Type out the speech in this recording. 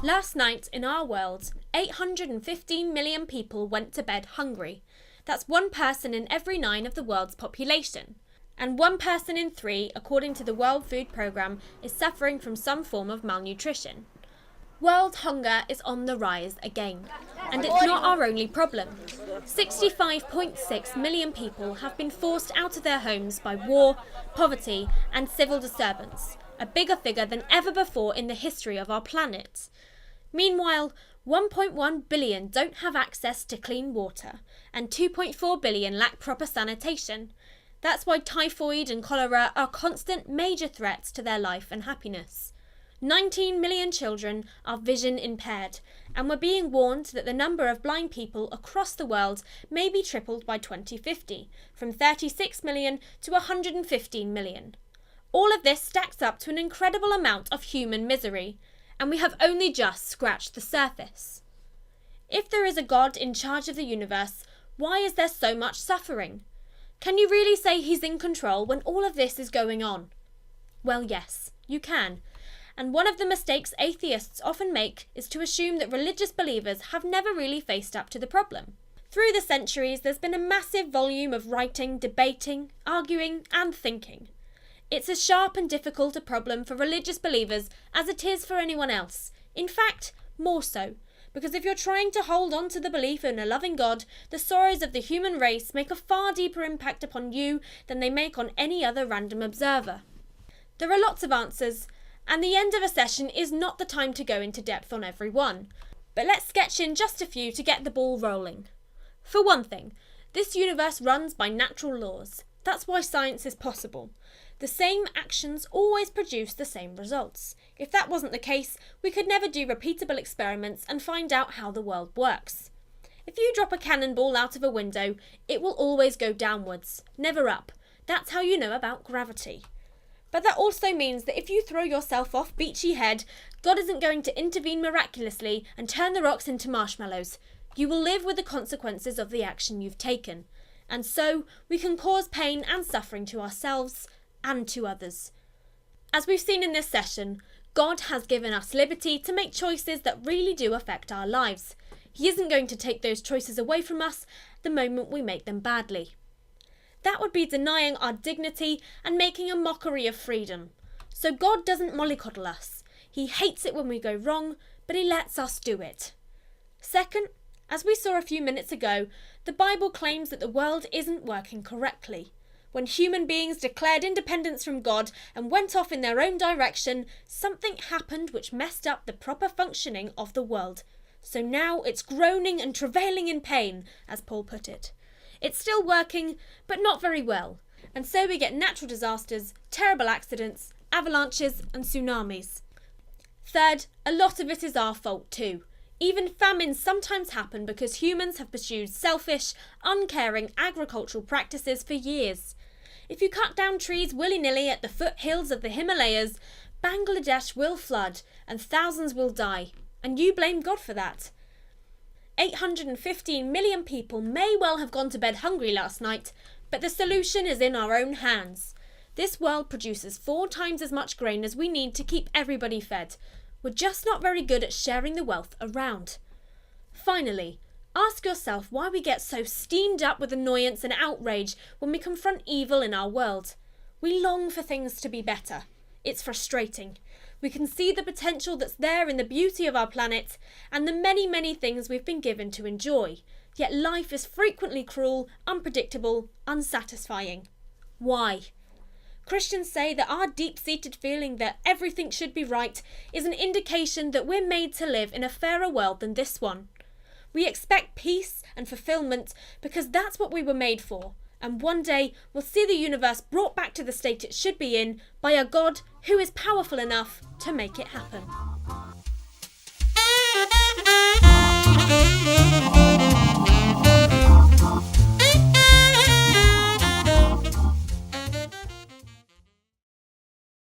Last night in our world, 815 million people went to bed hungry. That's 1 person in every 9 of the world's population. And 1 person in 3, according to the World Food Programme, is suffering from some form of malnutrition. World hunger is on the rise again. And it's not our only problem. 65.6 million people have been forced out of their homes by war, poverty and civil disturbance, a bigger figure than ever before in the history of our planet. Meanwhile, 1.1 billion don't have access to clean water, and 2.4 billion lack proper sanitation. That's why typhoid and cholera are constant major threats to their life and happiness. 19 million children are vision impaired, and we're being warned that the number of blind people across the world may be tripled by 2050, from 36 million to 115 million. All of this stacks up to an incredible amount of human misery, and we have only just scratched the surface. If there is a God in charge of the universe, why is there so much suffering? Can you really say he's in control when all of this is going on? Well, yes, you can. And one of the mistakes atheists often make is to assume that religious believers have never really faced up to the problem. Through the centuries, there's been a massive volume of writing, debating, arguing, and thinking. It's as sharp and difficult a problem for religious believers as it is for anyone else. In fact, more so. Because if you're trying to hold on to the belief in a loving God, the sorrows of the human race make a far deeper impact upon you than they make on any other random observer. There are lots of answers, and the end of a session is not the time to go into depth on every one. But let's sketch in just a few to get the ball rolling. For one thing, this universe runs by natural laws. That's why science is possible. The same actions always produce the same results. If that wasn't the case, we could never do repeatable experiments and find out how the world works. If you drop a cannonball out of a window, it will always go downwards, never up. That's how you know about gravity. But that also means that if you throw yourself off Beachy Head, God isn't going to intervene miraculously and turn the rocks into marshmallows. You will live with the consequences of the action you've taken. And so, we can cause pain and suffering to ourselves and to others. As we've seen in this session, God has given us liberty to make choices that really do affect our lives. He isn't going to take those choices away from us the moment we make them badly. That would be denying our dignity and making a mockery of freedom. So God doesn't mollycoddle us. He hates it when we go wrong, but he lets us do it. Second, as we saw a few minutes ago, the Bible claims that the world isn't working correctly. When human beings declared independence from God and went off in their own direction, something happened which messed up the proper functioning of the world. So now it's groaning and travailing in pain, as Paul put it. It's still working, but not very well. And so we get natural disasters, terrible accidents, avalanches and tsunamis. Third, a lot of it is our fault too. Even famines sometimes happen because humans have pursued selfish, uncaring agricultural practices for years. If you cut down trees willy-nilly at the foothills of the Himalayas, Bangladesh will flood and thousands will die. And you blame God for that. 815 million people may well have gone to bed hungry last night, but the solution is in our own hands. This world produces 4 times as much grain as we need to keep everybody fed. We're just not very good at sharing the wealth around. Finally, ask yourself why we get so steamed up with annoyance and outrage when we confront evil in our world. We long for things to be better. It's frustrating. We can see the potential that's there in the beauty of our planet and the many, many things we've been given to enjoy. Yet life is frequently cruel, unpredictable, unsatisfying. Why? Christians say that our deep-seated feeling that everything should be right is an indication that we're made to live in a fairer world than this one. We expect peace and fulfillment because that's what we were made for. And one day we'll see the universe brought back to the state it should be in by a God who is powerful enough to make it happen.